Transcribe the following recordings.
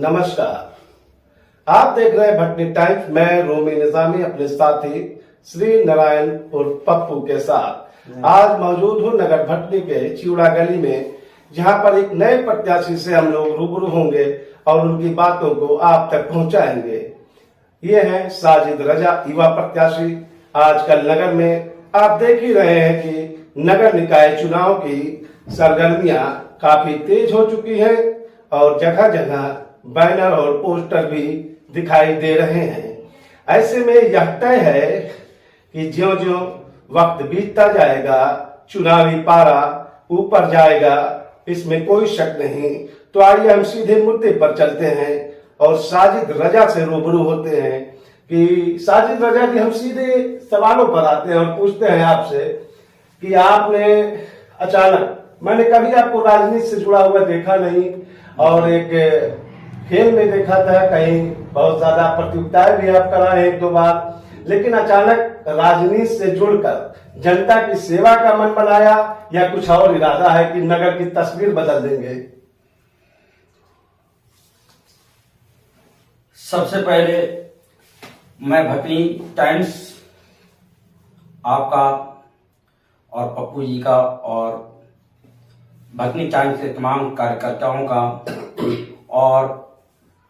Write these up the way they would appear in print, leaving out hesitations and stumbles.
नमस्कार। आप देख रहे हैं भटनी टाइम्स। मैं रोमी निजामी अपने साथी श्री नारायण उर्फ पप्पू के साथ आज मौजूद हूँ नगर भटनी के चिवड़ा गली में, जहाँ पर एक नए प्रत्याशी से हम लोग रूबरू होंगे और उनकी बातों को आप तक पहुँचाएंगे। ये है साजिद रजा, युवा प्रत्याशी। आजकल नगर में आप देख ही रहे हैं कि नगर निकाय चुनाव की सरगर्मियां काफी तेज हो चुकी हैं और जगह जगह बैनर और पोस्टर भी दिखाई दे रहे हैं। ऐसे में यह तय है कि ज्यों ज्यों वक्त बीतता जाएगा चुनावी पारा ऊपर जाएगा, इसमें कोई शक नहीं। तो आइए हम सीधे मुद्दे पर चलते हैं और साजिद रजा से रूबरू होते हैं कि साजिद रजा जी, हम सीधे सवालों पर आते हैं और पूछते हैं आपसे कि आपने अचानक, मैंने कभी आपको राजनीति से जुड़ा हुआ देखा नहीं और एक खेल में देखा था, कहीं बहुत ज्यादा प्रतियोगिताएं भी आप कराए एक दो बार, लेकिन अचानक राजनीति से जुड़कर जनता की सेवा का मन बनाया या कुछ और इरादा है कि नगर की तस्वीर बदल देंगे? सबसे पहले मैं भटनी टाइम्स आपका और पप्पू जी का और भटनी टाइम्स के तमाम कार्यकर्ताओं का और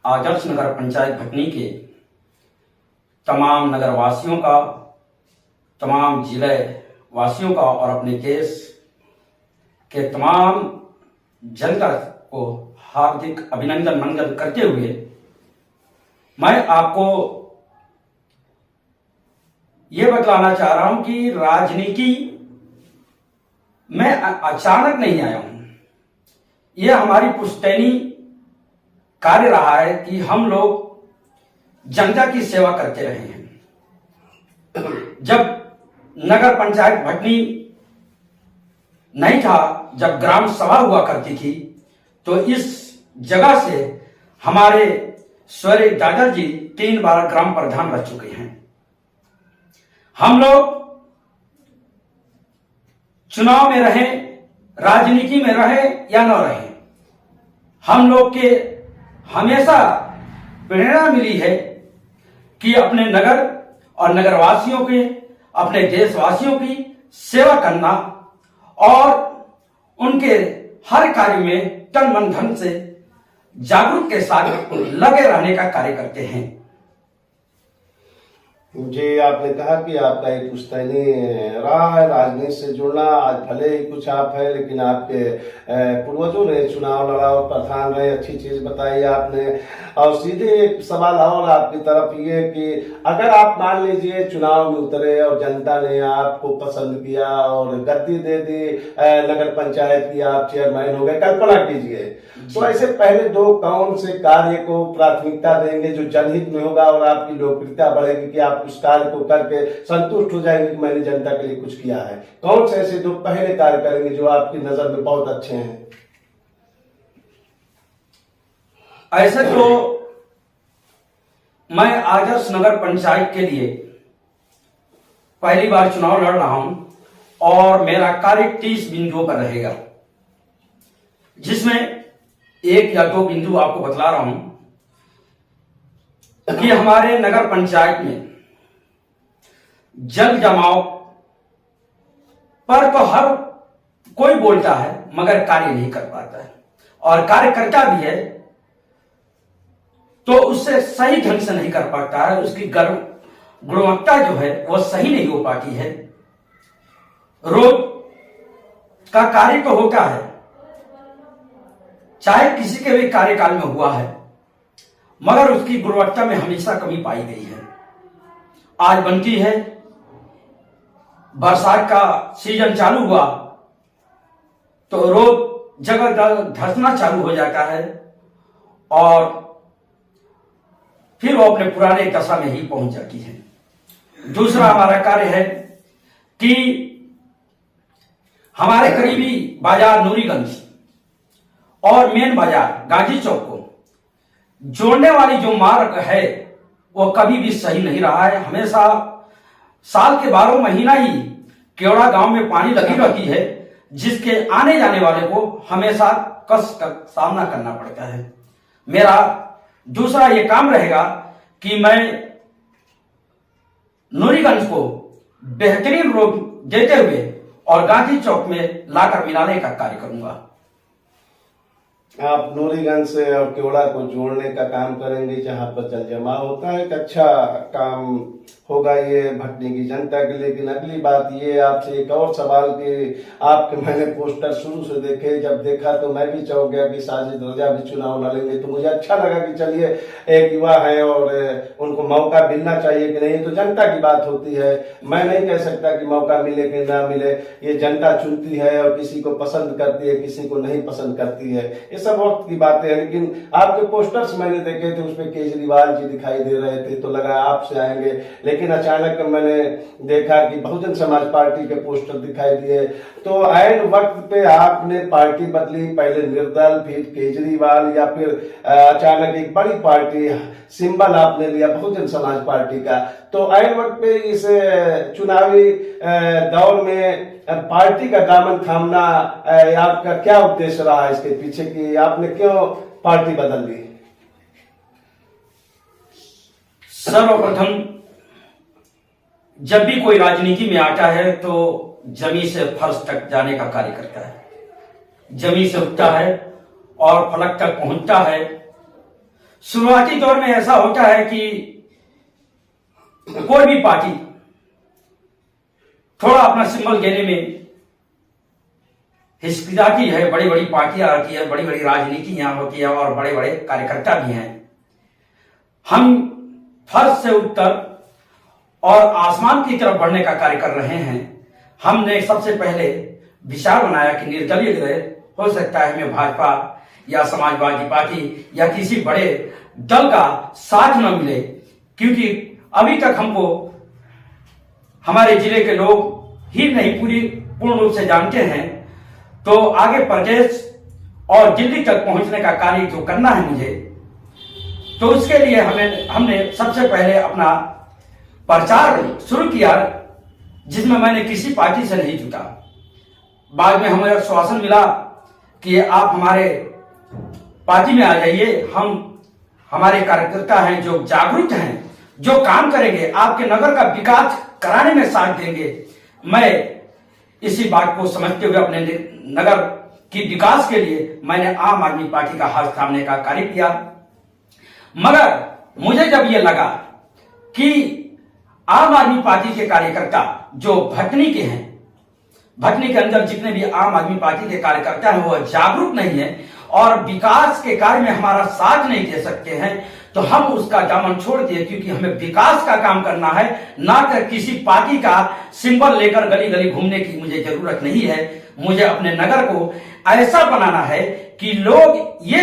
आदर्श नगर पंचायत भटनी के तमाम नगरवासियों का, तमाम जिले वासियों का और अपने देश के तमाम जनता को हार्दिक अभिनंदन मंगल करते हुए मैं आपको ये बतलाना चाह रहा हूं कि राजनीति में अचानक नहीं आया हूं। यह हमारी पुश्तैनी कार्य रहा है कि हम लोग जनता की सेवा करते रहे हैं। जब नगर पंचायत भटनी नहीं था, जब ग्राम सभा हुआ करती थी, तो इस जगह से हमारे स्वर्गीय दादाजी 3 बार ग्राम प्रधान रह चुके हैं। हम लोग चुनाव में रहे, राजनीति में रहे या न रहे, हम लोग के हमेशा प्रेरणा मिली है कि अपने नगर और नगरवासियों के, अपने देशवासियों की सेवा करना और उनके हर कार्य में तन मन धन से जागरूक के साथ लगे रहने का कार्य करते हैं। जी, आपने कहा कि आपका एक पुश्तैनी रहा है राजनीति से जुड़ना। आज भले ही कुछ आप है, लेकिन आपके पूर्वजों ने चुनाव लड़ा और प्रधान रहे, अच्छी चीज बताई आपने। और सीधे एक सवाल और आपकी तरफ ये कि अगर आप मान लीजिए चुनाव में उतरे और जनता ने आपको पसंद किया और गद्दी दे दी, नगर पंचायत की आप चेयरमैन हो गए, कल्पना कीजिए, तो ऐसे पहले 2 कौन से कार्य को प्राथमिकता देंगे जो जनहित में होगा और आपकी लोकप्रियता बढ़ेगी कि आप उस कार्य को करके संतुष्ट हो जाएंगे कि मैंने जनता के लिए कुछ किया है? कौन से ऐसे 2 पहले कार्य करेंगे जो आपकी नजर में बहुत अच्छे हैं? ऐसे तो मैं आदर्श नगर पंचायत के लिए पहली बार चुनाव लड़ रहा हूं और मेरा कार्य 30 बिंदुओं पर रहेगा, जिसमें 1 या 2 बिंदु आपको बतला रहा हूं कि हमारे नगर पंचायत में जल जमाव पर तो हर कोई बोलता है मगर कार्य नहीं कर पाता है, और कार्य करता भी है तो उससे सही ढंग से नहीं कर पाता है। उसकी गुणवत्ता जो है वो सही नहीं हो पाती है। रोज का कार्य तो होता है, चाहे किसी के भी कार्यकाल में हुआ है, मगर उसकी गुणवत्ता में हमेशा कमी पाई गई है। आज बनती है, बरसात का सीजन चालू हुआ तो रोड जगह धंसना चालू हो जाता है और फिर वो अपने पुराने दशा में ही पहुंच जाती है। दूसरा हमारा कार्य है कि हमारे करीबी बाजार नूरीगंज और मेन बाजार गांधी चौक को जोड़ने वाली जो मार्ग है वो कभी भी सही नहीं रहा है। हमेशा साल के 12 महीना ही केवड़ा गांव में पानी लगी रहती है, जिसके आने जाने वाले को हमेशा कष्ट का सामना करना पड़ता है। मेरा दूसरा ये काम रहेगा कि मैं नूरीगंज को बेहतरीन रूप देते हुए और गांधी चौक में लाकर मिलाने का कार्य करूंगा। आप नूरीगंज से और केवड़ा को जोड़ने का काम करेंगे, जहां पर जल जमाव होता है। एक अच्छा काम होगा ये भटनी की जनता के लिए। लेकिन अगली बात ये, आपसे एक और सवाल कि आपके मैंने पोस्टर शुरू से देखे, जब देखा तो मैं भी चौंक गया कि साजिद रजा भी चुनाव लड़ेंगे। तो मुझे अच्छा लगा कि चलिए एक युवा है और उनको मौका मिलना चाहिए कि नहीं, तो जनता की बात होती है। मैं नहीं कह सकता कि मौका मिले कि ना मिले, ये जनता चुनती है और किसी को पसंद करती है, किसी को नहीं पसंद करती है, ये सब वक्त की बातें हैं। लेकिन आपके पोस्टर्स मैंने देखे थे, उसमें केजरीवाल जी दिखाई दे रहे थे, तो लगा आपसे आएंगे। लेकिन अचानक मैंने देखा कि बहुजन समाज पार्टी के पोस्टर दिखाई दिए। तो ऐन वक्त पे आपने पार्टी बदली, पहले निर्दल, फिर केजरीवाल, या फिर अचानक एक बड़ी पार्टी सिंबल आपने लिया बहुजन समाज पार्टी का। तो ऐन वक्त पे इस चुनावी दौर में पार्टी का दामन थामना आपका क्या उद्देश्य रहा इसके पीछे, कि आपने क्यों पार्टी बदल ली? सर्वप्रथम जब भी कोई राजनीति में आता है तो जमीन से फर्श तक जाने का कार्य करता है, जमीन से उठता है और फलक तक पहुंचता है। शुरुआती दौर में ऐसा होता है कि कोई भी पार्टी थोड़ा अपना सिंबल देने में हिचकिचाती है। बड़ी बड़ी पार्टियां आती है, बड़ी बड़ी राजनीति यहां होती है और बड़े बड़े कार्यकर्ता भी हैं। हम फर्श से उठकर और आसमान की तरफ बढ़ने का कार्य कर रहे हैं। हमने सबसे पहले विचार बनाया कि निर्दलीय रहे, हो सकता है हमें भाजपा या समाजवादी पार्टी या किसी बड़े दल का साथ न मिले, क्योंकि अभी तक हमको हमारे जिले के लोग ही नहीं पूर्ण रूप से जानते हैं। तो आगे प्रदेश और दिल्ली तक पहुंचने का कार्य जो करना है मुझे, तो उसके लिए हमने सबसे पहले अपना प्रचार शुरू किया, जिसमें मैंने किसी पार्टी से नहीं जुटा। बाद में हमें आश्वासन मिला कि आप हमारे पार्टी में आ जाइए, हम हमारे कार्यकर्ता हैं जो जागरूक हैं, जो काम करेंगे, आपके नगर का विकास कराने में साथ देंगे। मैं इसी बात को समझते हुए अपने नगर की विकास के लिए मैंने आम आदमी पार्टी का हाथ थामने का कार्य किया। मगर मुझे जब ये लगा कि आम आदमी पार्टी के कार्यकर्ता जो भटनी के हैं, भटनी के अंदर जितने भी आम आदमी पार्टी के कार्यकर्ता हैं वो जागरूक नहीं है और विकास के कार्य में हमारा साथ नहीं दे सकते हैं, तो हम उसका दामन छोड़ दिए। क्योंकि हमें विकास का काम करना है, ना कि किसी पार्टी का सिंबल लेकर गली गली घूमने की मुझे जरूरत नहीं है। मुझे अपने नगर को ऐसा बनाना है कि लोग ये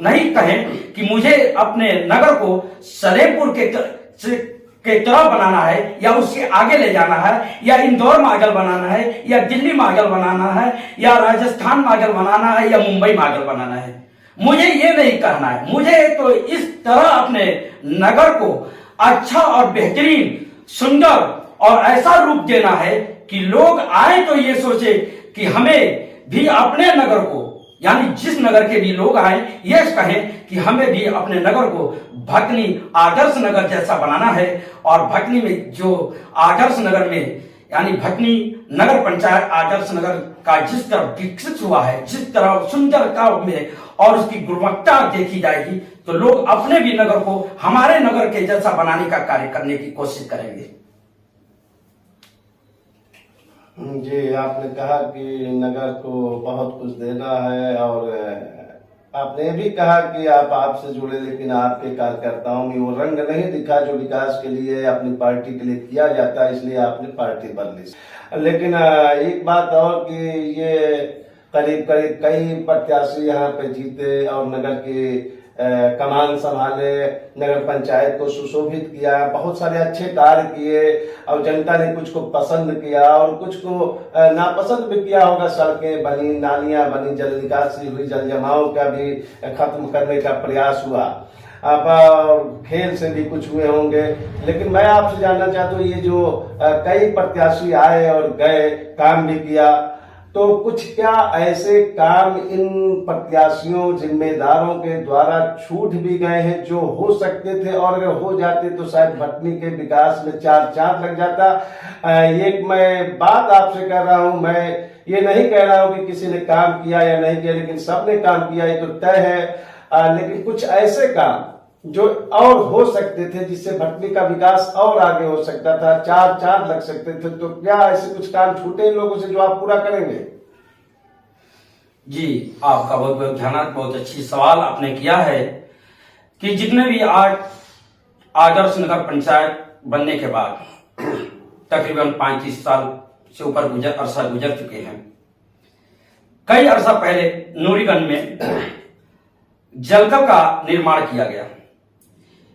नहीं कहें कि मुझे अपने नगर को सलेमपुर के तरफ बनाना है या उसके आगे ले जाना है, या इंदौर मॉडल बनाना है, या दिल्ली मॉडल बनाना है, या राजस्थान मॉडल बनाना है, या मुंबई मॉडल बनाना है। मुझे ये नहीं करना है। मुझे तो इस तरह अपने नगर को अच्छा और बेहतरीन, सुंदर और ऐसा रूप देना है कि लोग आए तो ये सोचे कि हमें भी अपने नगर को, यानी जिस नगर के भी लोग आए, ये कहें कि हमें भी अपने नगर को भटनी आदर्श नगर जैसा बनाना है। और भटनी में जो आदर्श नगर में, यानी भटनी नगर पंचायत आदर्श नगर का जिस तरह विकसित हुआ है, जिस तरह सुंदरता में और उसकी गुणवत्ता देखी जाएगी, तो लोग अपने भी नगर को हमारे नगर के जैसा बनाने का कार्य करने की कोशिश करेंगे। जी, आपने कहा कि नगर को बहुत कुछ देना है, और आपने भी कहा कि आप आपसे जुड़े, लेकिन आपके कार्यकर्ताओं में वो रंग नहीं दिखा जो विकास के लिए अपनी पार्टी के लिए किया जाता है, इसलिए आपने पार्टी बदली। लेकिन एक बात और कि ये करीब करीब कई प्रत्याशी यहाँ पे जीते और नगर की कमान संभाले, नगर पंचायत को सुशोभित किया, बहुत सारे अच्छे कार्य किए, और जनता ने कुछ को पसंद किया और कुछ को नापसंद भी किया होगा। सड़कें बनी, नालियां बनी, जल निकासी हुई, जल जमाव का भी खत्म करने का प्रयास हुआ। अब खेल से भी कुछ हुए होंगे। लेकिन मैं आपसे जानना चाहता हूँ, ये जो कई प्रत्याशी आए और गए, काम भी किया, तो कुछ क्या ऐसे काम इन प्रत्याशियों जिम्मेदारों के द्वारा छूट भी गए हैं जो हो सकते थे, और अगर हो जाते तो शायद भटनी के विकास में चार चांद लग जाता। ये मैं बात आपसे कर रहा हूं, मैं ये नहीं कह रहा हूं कि किसी ने काम किया या नहीं किया, लेकिन सबने काम किया ये तो तय है। लेकिन कुछ ऐसे काम जो और हो सकते थे जिससे भटनी का विकास और आगे हो सकता था, चार चांद लग सकते थे, तो क्या ऐसे कुछ काम छूटे इन लोगों से जो आप पूरा करेंगे? जी, आपका बहुत बहुत ध्यान, बहुत अच्छी सवाल आपने किया है कि जितने भी आज आदर्श नगर पंचायत बनने के बाद तकरीबन 35 साल से ऊपर अरसा गुजर चुके हैं। कई अरसा पहले नूरीगंज में जलकल का निर्माण किया गया।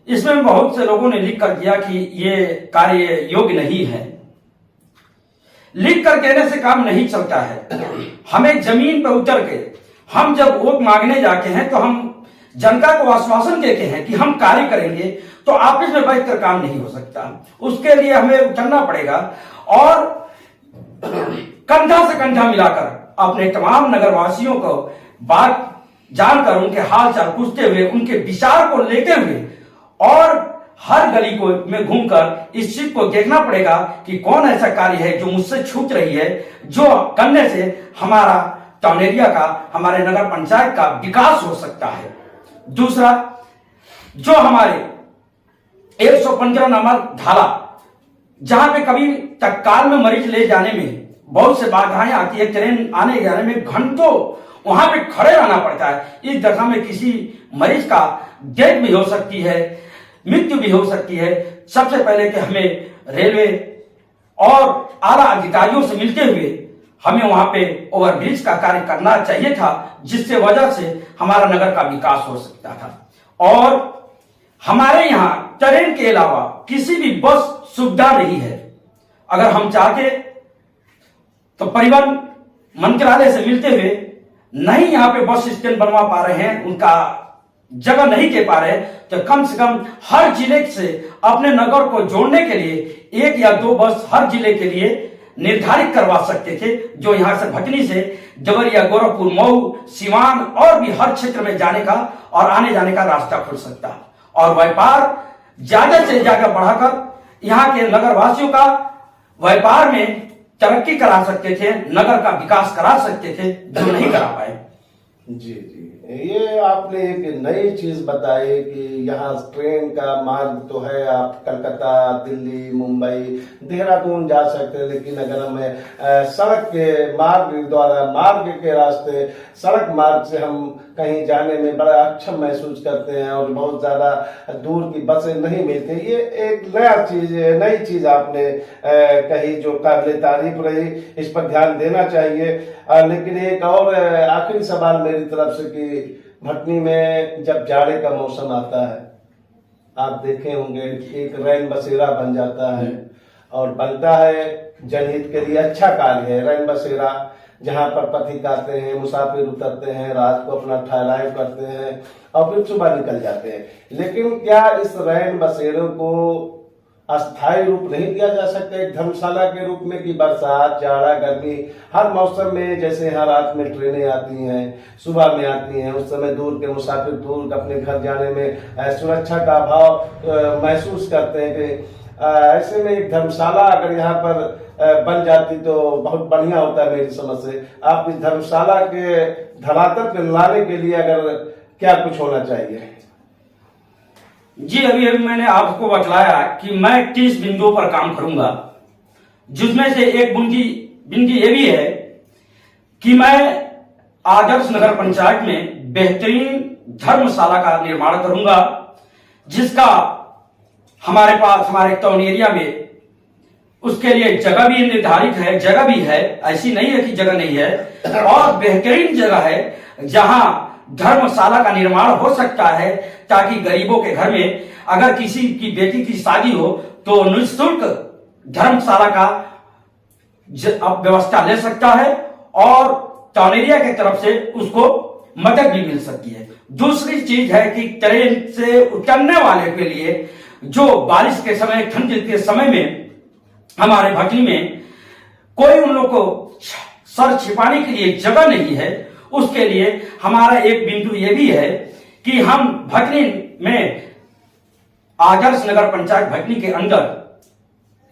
इसमें बहुत से लोगों ने लिख कर दिया कि ये कार्य योग्य नहीं है। लिख कर कहने से काम नहीं चलता है। हमें जमीन पर उतर के हम जब वोट मांगने जाते हैं तो हम जनता को आश्वासन देते हैं कि हम कार्य करेंगे, तो आपस में बैठकर काम नहीं हो सकता। उसके लिए हमें उतरना पड़ेगा और कंधा से कंधा मिलाकर अपने तमाम नगरवासियों को बात जानकर उनके हाल चाल पूछते हुए, उनके विचार को लेते हुए और हर गली को में घूमकर इस चीज को देखना पड़ेगा कि कौन ऐसा कार्य है जो मुझसे छूट रही है, जो करने से हमारा टाउन एरिया का, हमारे नगर पंचायत का विकास हो सकता है। दूसरा, जो हमारे 115 नंबर धारा, जहां पे कभी तत्काल में मरीज ले जाने में बहुत से बाधाएं आती है, ट्रेन आने जाने में घंटों वहां पे खड़े रहना पड़ता है। इस दशा में किसी मरीज का डेथ भी हो सकती है, मृत्यु भी हो सकती है। सबसे पहले कि हमें रेलवे और आला अधिकारियों से मिलते हुए हमें वहां पे ओवरब्रिज का कार्य करना चाहिए था, जिससे वजह से हमारा नगर का विकास हो सकता था। और हमारे यहाँ ट्रेन के अलावा किसी भी बस सुविधा नहीं है। अगर हम चाहते तो परिवहन मंत्रालय से मिलते हुए नहीं यहाँ पे बस स्टैंड बनवा पा रहे हैं, उनका जगह नहीं दे पा रहे, तो कम से कम हर जिले से अपने नगर को जोड़ने के लिए 1 या 2 बस हर जिले के लिए निर्धारित करवा सकते थे, जो यहाँ से भटनी से देवरिया, गोरखपुर, मऊ, सिवान और भी हर क्षेत्र में जाने का और आने जाने का रास्ता खुल सकता और व्यापार ज्यादा से ज्यादा बढ़ाकर यहाँ के नगरवासियों का व्यापार में तरक्की करा सकते थे, नगर का विकास करा सकते थे, जो नहीं करा पाए। जी जी, ये आपने एक नई चीज बताई कि यहाँ ट्रेन का मार्ग तो है, आप कलकत्ता, दिल्ली, मुंबई, देहरादून जा सकते हैं, लेकिन अगर हमें सड़क के मार्ग द्वारा, मार्ग के रास्ते, सड़क मार्ग से हम कहीं जाने में बड़ा अक्षम महसूस करते हैं और बहुत ज्यादा दूर की बसें नहीं मिलती। ये एक नई चीज आपने कही जो काबिल तारीफ रही, इस पर ध्यान देना चाहिए। लेकिन एक और आखिरी सवाल मेरी तरफ से कि भटनी में जब जाड़े का मौसम आता है, आप देखे होंगे एक रैन बसेरा बन जाता है और बनता है जनहित के लिए अच्छा कार्य है। रैन बसेरा जहां पर पथिक आते हैं, मुसाफिर उतरते हैं, रात को अपना ठहराव करते हैं और फिर सुबह निकल जाते हैं। लेकिन क्या इस रैन बसेरों को अस्थायी रूप नहीं दिया जा सकता एक धर्मशाला के रूप में कि बरसात, जाड़ा, गर्मी, हर मौसम में जैसे यहाँ रात में ट्रेनें आती हैं, सुबह में आती हैं, उस समय दूर के मुसाफिर दूर अपने घर जाने में सुरक्षा का अभाव महसूस करते हैं कि ऐसे में एक धर्मशाला अगर यहाँ पर बन जाती तो बहुत बढ़िया होता है मेरी समझ से। आप इस धर्मशाला के धरातल पर लाने के लिए अगर क्या कुछ होना चाहिए? जी, अभी मैंने आपको बतलाया कि मैं 30 बिंदुओं पर काम करूंगा, जिसमें से एक बिंदी ये भी है कि मैं आदर्श नगर पंचायत में बेहतरीन धर्मशाला का निर्माण करूंगा, जिसका हमारे पास हमारे टाउन एरिया में उसके लिए जगह भी निर्धारित है, जगह भी है, ऐसी नहीं है कि जगह नहीं है, और बेहतरीन जगह है जहां धर्मशाला का निर्माण हो सकता है, ताकि गरीबों के घर में अगर किसी की बेटी की शादी हो तो निःशुल्क धर्मशाला का व्यवस्था ले सकता है और टाउन एरिया की तरफ से उसको मदद भी मिल सकती है। दूसरी चीज है कि ट्रेन से उतरने वाले के लिए जो बारिश के समय, ठंड के समय में हमारे भटनी में कोई उन लोग को सर छिपाने के लिए जगह नहीं है, उसके लिए हमारा एक बिंदु ये भी है कि हम भटनी में आदर्श नगर पंचायत भटनी के अंदर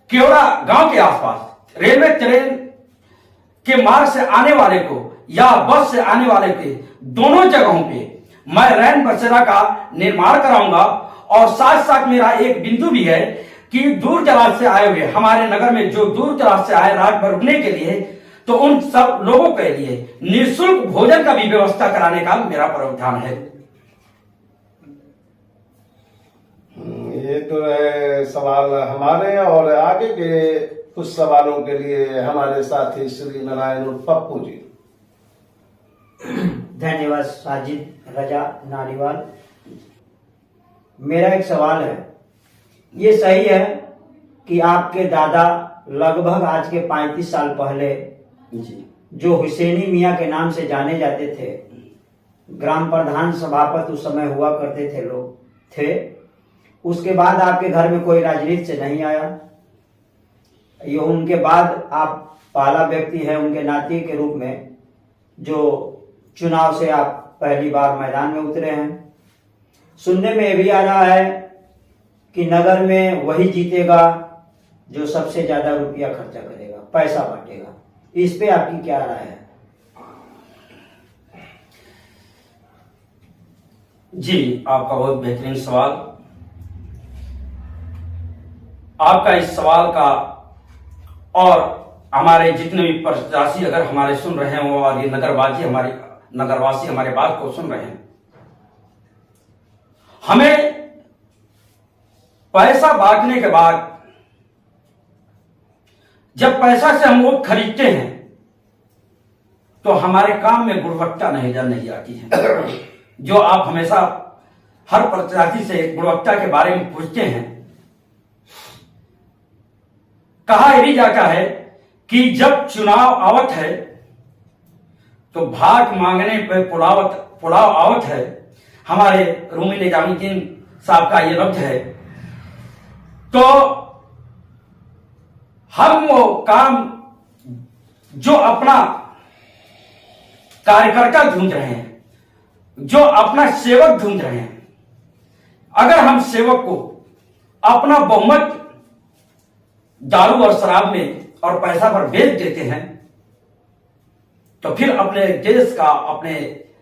केवड़ा गांव के आसपास रेलवे ट्रेन के मार्ग से आने वाले को या बस से आने वाले के दोनों जगहों पे मैं रैन बसेरा का निर्माण कराऊंगा। और साथ साथ मेरा एक बिंदु भी है कि दूर दराज से आए हुए हमारे नगर में जो दूर दराज से आए रात भर रुकने के लिए, तो उन सब लोगों के लिए निःशुल्क भोजन का भी व्यवस्था कराने का मेरा प्रावधान है। ये तो है सवाल हमारे, और आगे के कुछ सवालों के लिए हमारे साथी श्री नारायण उर्फ पप्पू जी। धन्यवाद साजिद रजा नारीवाल। मेरा एक सवाल है, ये सही है कि आपके दादा लगभग आज के 35 साल पहले जो हुसैनी मियाँ के नाम से जाने जाते थे, ग्राम प्रधान सभापति उस समय हुआ करते थे लोग थे, उसके बाद आपके घर में कोई राजनीति से नहीं आया, ये उनके बाद आप पहला व्यक्ति है उनके नाती के रूप में जो चुनाव से आप पहली बार मैदान में उतरे हैं। सुनने में यह भी आ रहा है कि नगर में वही जीतेगा जो सबसे ज्यादा रुपया खर्चा करेगा, पैसा बांटेगा। इस पे आपकी क्या राय है? जी, आपका बहुत बेहतरीन सवाल। आपका इस सवाल का और हमारे जितने भी प्रत्याशी अगर हमारे सुन रहे हैं और ये नगरवासी हमारे बात को सुन रहे हैं, हमें पैसा बांटने के बाद जब पैसा से हम वो खरीदते हैं तो हमारे काम में गुणवत्ता नहीं आती है। जो आप हमेशा हर प्रत्याशी से गुणवत्ता के बारे में पूछते हैं, कहा यह भी जाता है कि जब चुनाव आवत है तो भाग मांगने पे पुलाव आवत है। हमारे रूमी निजामुद्दीन साहब का ये लफ्ज है। तो हम वो काम जो अपना कार्यकर्ता ढूंढ रहे हैं, जो अपना सेवक ढूंढ रहे हैं, अगर हम सेवक को अपना बहुमत दारू और शराब में और पैसा पर बेच देते हैं तो फिर अपने देश का, अपने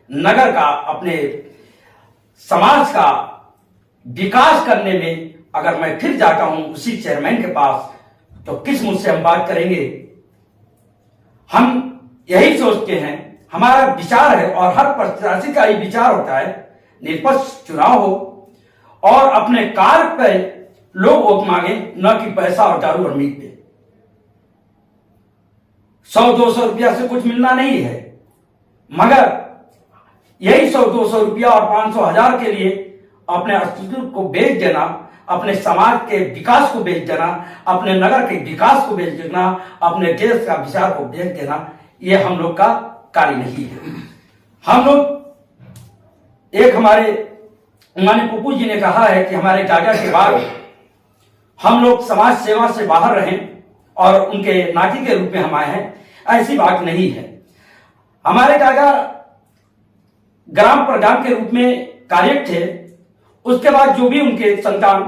नगर का, अपने समाज का विकास करने में अगर मैं फिर जाता हूं उसी चेयरमैन के पास तो किस मुंह से हम बात करेंगे? हम यही सोचते हैं, हमारा विचार है और हर प्रत्याशी का ही विचार होता है, निष्पक्ष चुनाव हो और अपने कार्य पे लोग वोट मांगे, न कि पैसा और दारू और मीट पे। 100-200 रुपया से कुछ मिलना नहीं है, मगर यही 100-200 रुपया और 500-1000 के लिए अपने अस्तित्व को बेच देना, अपने समाज के विकास को बेच देना, अपने नगर के विकास को बेच देना, अपने देश का विचार को बेच देना, ये हम लोग का कार्य नहीं है। हम लोग एक हमारे माननीय पप्पू जी ने कहा है कि हमारे दादा के बाद हम लोग समाज सेवा से बाहर रहें और उनके नाती के रूप में हम आए हैं, ऐसी बात नहीं है। हमारे दादा ग्राम प्रधान के रूप में कार्यरत थे, उसके बाद जो भी उनके संतान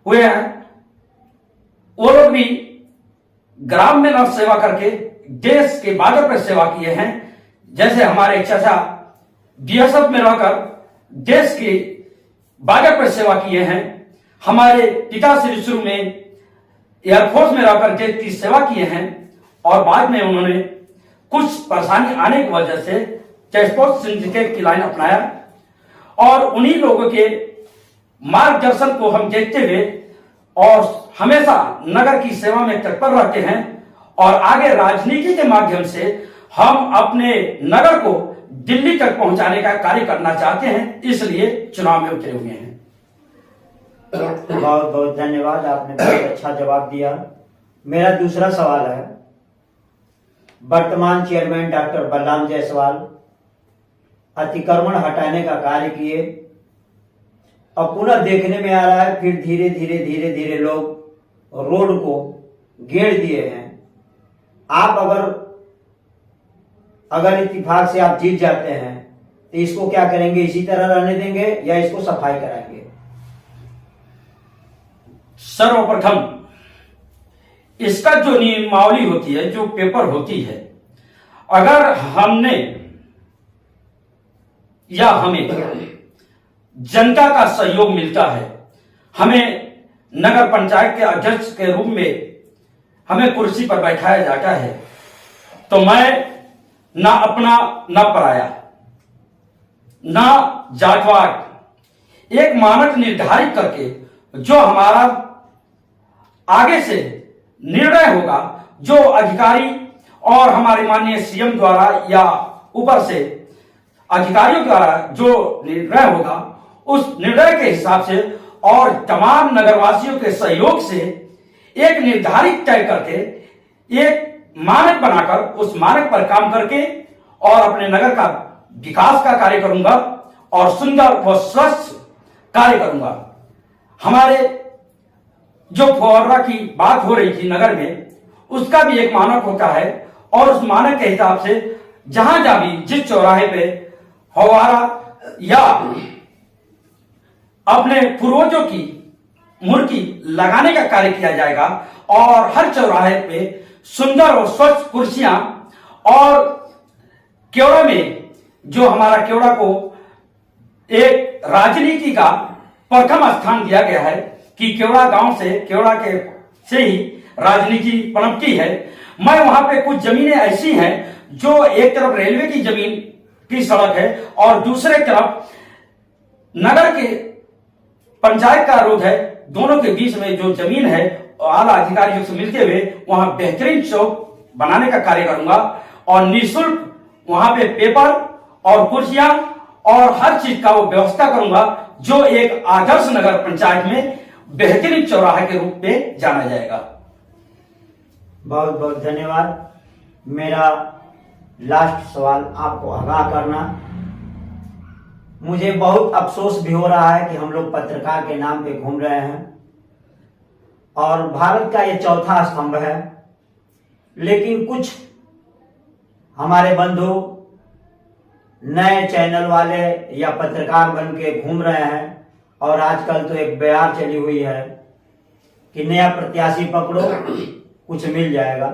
हुए हैं वो लोग भी ग्राम में न सेवा करके देश के बार्डर पर सेवा किए हैं। जैसे हमारे चाचा बीएसएफ में रहकर देश के बार्डर पर सेवा किए हैं, हमारे पिता श्री शुरू में एयरफोर्स में रहकर देश की सेवा किए हैं और बाद में उन्होंने कुछ परेशानी आने की वजह से टेस्पोर्ट सिंडिकेट की लाइन अपनाया और उन्हीं लोगों के मार्गदर्शन को हम देखते हुए और हमेशा नगर की सेवा में तत्पर रहते हैं और आगे राजनीति के माध्यम से हम अपने नगर को दिल्ली तक पहुंचाने का कार्य करना चाहते हैं, इसलिए चुनाव में उतरे हुए हैं। बहुत बहुत धन्यवाद, आपने बहुत अच्छा जवाब दिया। मेरा दूसरा सवाल है, वर्तमान चेयरमैन डॉक्टर बलराम जायसवाल अतिक्रमण हटाने का कार्य किए और पुनः देखने में आ रहा है फिर धीरे धीरे लोग रोड को घेर दिए हैं। आप अगर अगर इत्तेफाक से आप जीत जाते हैं तो इसको क्या करेंगे, इसी तरह रहने देंगे या इसको सफाई कराएंगे? सर्वप्रथम इसका जो नियमावली होती है, जो पेपर होती है, अगर हमने या हमें जनता का सहयोग मिलता है, हमें नगर पंचायत के अध्यक्ष के रूप में हमें कुर्सी पर बैठाया जाता है, तो मैं ना अपना ना पराया, ना जातवाद, एक मानक निर्धारित करके जो हमारा आगे से निर्णय होगा, जो अधिकारी और हमारे माननीय सीएम द्वारा या ऊपर से अधिकारियों द्वारा जो निर्णय होगा, उस निर्णय के हिसाब से और तमाम नगरवासियों के सहयोग से एक निर्धारित तय करके एक मानक बनाकर उस मानक पर काम करके और अपने नगर का विकास का कार्य करूंगा और सुंदर व स्वच्छ कार्य करूंगा। हमारे जो फुहारा की बात हो रही थी नगर में, उसका भी एक मानक होता है और उस मानक के हिसाब से जहां जहां भी जिस चौराहे पे फुहारा या अपने पूर्वजों की मूर्ति लगाने का कार्य किया जाएगा और हर चौराहे पे सुंदर और स्वच्छ कुर्सियां और केवड़ा में जो हमारा केवड़ा को एक राजनीति का प्रथम स्थान दिया गया है कि केवड़ा गांव से केवड़ा के से ही राजनीति पनपती है। मैं वहां पे कुछ जमीनें ऐसी हैं जो एक तरफ रेलवे की जमीन की सड़क है और दूसरे तरफ नगर के पंचायत का रोड है, दोनों के बीच में जो जमीन है आला अधिकारियों से मिलते हुए वहां बेहतरीन चौक बनाने का कार्य करूंगा और निःशुल्क वहां पे पेपर और कुर्सियां और हर चीज का वो व्यवस्था करूंगा, जो एक आदर्श नगर पंचायत में बेहतरीन चौराहे के रूप में जाना जाएगा। बहुत बहुत धन्यवाद। मेरा लास्ट सवाल आपको आगाह करना, मुझे बहुत अफसोस भी हो रहा है कि हम लोग पत्रकार के नाम पे घूम रहे हैं और भारत का ये चौथा स्तंभ है, लेकिन कुछ हमारे बंधु नए चैनल वाले या पत्रकार बन के घूम रहे हैं और आजकल तो एक बयार चली हुई है कि नया प्रत्याशी पकड़ो कुछ मिल जाएगा।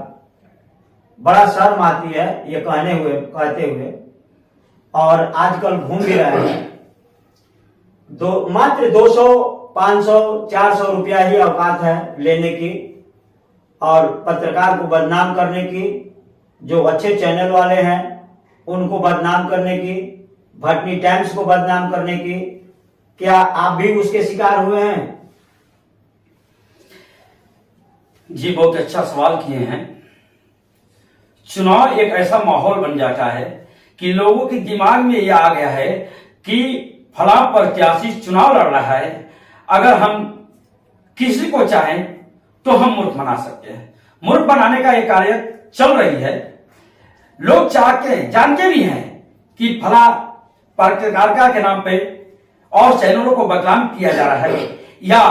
बड़ा शर्म आती है ये कहते हुए और आजकल घूम भी रहे हैं। मात्र 200, 500, 400 रुपया ही औकात है लेने की और पत्रकार को बदनाम करने की, जो अच्छे चैनल वाले हैं उनको बदनाम करने की, भटनी टाइम्स को बदनाम करने की। क्या आप भी उसके शिकार हुए हैं? जी बहुत अच्छा सवाल किए हैं। चुनाव एक ऐसा माहौल बन जाता है कि लोगों के दिमाग में यह आ गया है कि फला प्रत्याशी चुनाव लड़ रहा है, अगर हम किसी को चाहें तो हम मूर्ख बना सकते हैं। मूर्ख बनाने का यह कार्य चल रही है। लोग जानते भी हैं कि फला पत्रकारिता के नाम पे और चैनलों को बदनाम किया जा रहा है या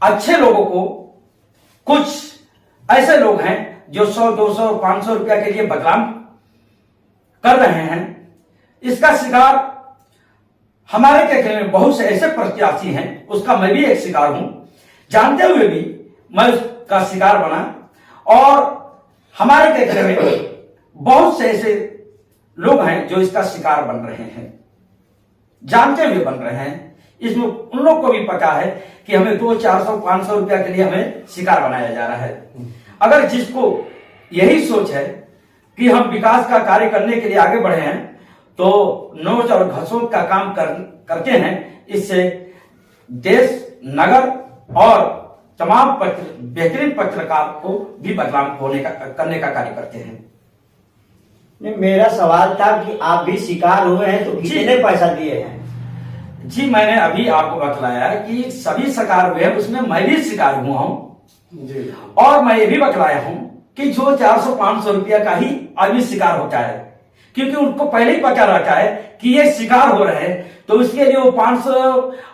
अच्छे लोगों को कुछ ऐसे लोग हैं जो 100, 200, 500 रुपया के लिए बदनाम कर रहे हैं। इसका शिकार हमारे कहने में बहुत से ऐसे प्रत्याशी हैं, उसका मैं भी एक शिकार हूं, जानते हुए भी मैं उसका शिकार बना और हमारे कहने में बहुत से ऐसे लोग हैं जो इसका शिकार बन रहे हैं, जानते हुए बन रहे हैं। इसमें उन लोग को भी पता है कि हमें 200, 400, 500 रुपया के लिए हमें शिकार बनाया जा रहा है। अगर जिसको यही सोच है कि हम विकास का कार्य करने के लिए आगे बढ़े हैं तो नोच और घसोट का काम करते हैं। इससे देश, नगर और तमाम बेहतरीन पत्रकार को भी बदनाम करने का कार्य करते हैं। नहीं, मेरा सवाल था कि आप भी शिकार हुए हैं तो कितने पैसा दिए हैं? जी मैंने अभी आपको बतलाया कि सभी शिकार हुए हैं, उसमें मैं भी शिकार हुआ हूं जी। और मैं ये भी बतलाया हूं कि जो 400, 500 रुपया का ही आदमी शिकार होता है, क्योंकि उनको पहले ही पता रहता है कि ये शिकार हो रहे हैं, तो उसके लिए वो 500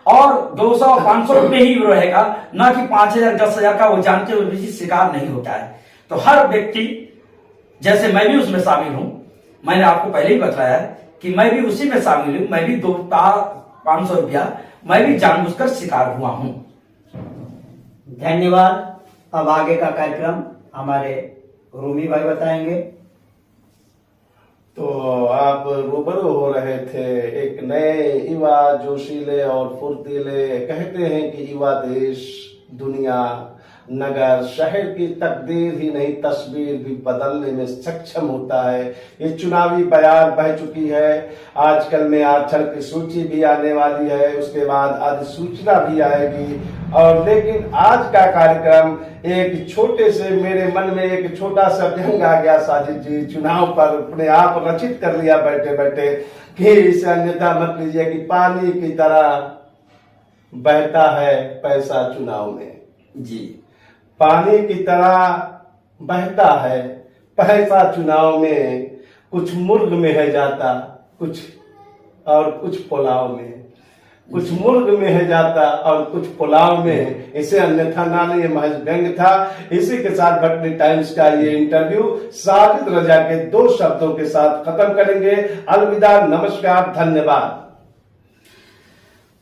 और 200, 500 रुपये ही रहेगा, ना कि 5000, 10,000 का। वो जानते हुए भी शिकार नहीं होता है। तो हर व्यक्ति, जैसे मैं भी उसमें शामिल हूं, मैंने आपको पहले ही बताया कि मैं भी उसी में शामिल हूं। मैं भी 500 रुपया मैं भी जानबूझकर शिकार हुआ हूं। धन्यवाद। अब आगे का कार्यक्रम हमारे रूमी भाई बताएंगे। तो आप रूबरू हो रहे थे एक नए युवा जोशीले और फुर्तीले, कहते हैं कि युवा देश, दुनिया, नगर, शहर की तकदीर ही नहीं तस्वीर भी बदलने में सक्षम होता है। ये चुनावी बयान बह चुकी है। आजकल में आरक्षण की सूची भी आने वाली है, उसके बाद अधिसूचना भी आएगी। और लेकिन आज का कार्यक्रम एक छोटे से, मेरे मन में एक छोटा सा व्यंग आ गया साजिद जी, चुनाव पर अपने आप रचित कर लिया बैठे बैठे कि इसे अन्यथा मत लीजिए कि पानी की तरह बहता है पैसा चुनाव में। जी, पानी की तरह बहता है पैसा चुनाव में, कुछ मुर्ग में है जाता, कुछ और कुछ पुलाव में, कुछ मुर्ग में है जाता और कुछ पुलाव में। इसे अन्यथा ना ले, महज व्यंग था। इसी के साथ भटनी टाइम्स का ये इंटरव्यू साजिद रजा के 2 शब्दों के साथ खत्म करेंगे। अलविदा, नमस्कार, धन्यवाद।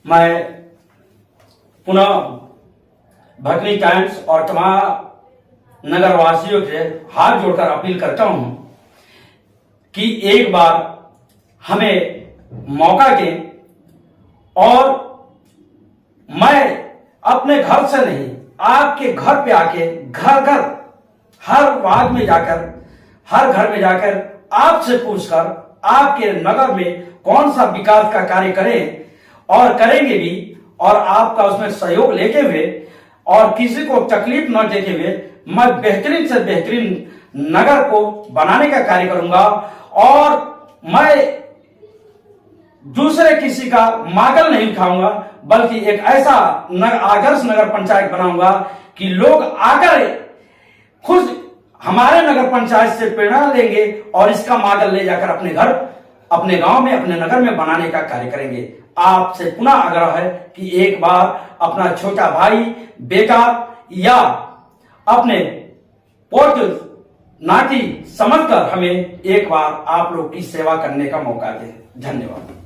मैं पुनः भटनी टाइम्स और तमाम नगरवासियों से हाथ जोड़कर अपील करता हूं कि एक बार हमें मौका दें और मैं अपने घर से नहीं, आपके घर पे आके घर घर, हर वार्ड में जाकर, हर घर में जाकर आपसे पूछकर आपके नगर में कौन सा विकास का कार्य करें और करेंगे भी, और आपका उसमें सहयोग लेते हुए और किसी को तकलीफ न देते हुए मैं बेहतरीन से बेहतरीन नगर को बनाने का कार्य करूंगा। और मैं दूसरे किसी का मागल नहीं खाऊंगा, बल्कि एक ऐसा आदर्श नगर पंचायत बनाऊंगा कि लोग आकर खुद हमारे नगर पंचायत से प्रेरणा लेंगे और इसका मागल ले जाकर अपने घर, अपने गांव में, अपने नगर में बनाने का कार्य करेंगे। आपसे पुनः आग्रह है कि एक बार अपना छोटा भाई, बेटा या अपने पोत्र नाती समझकर हमें एक बार आप लोग की सेवा करने का मौका दें। धन्यवाद।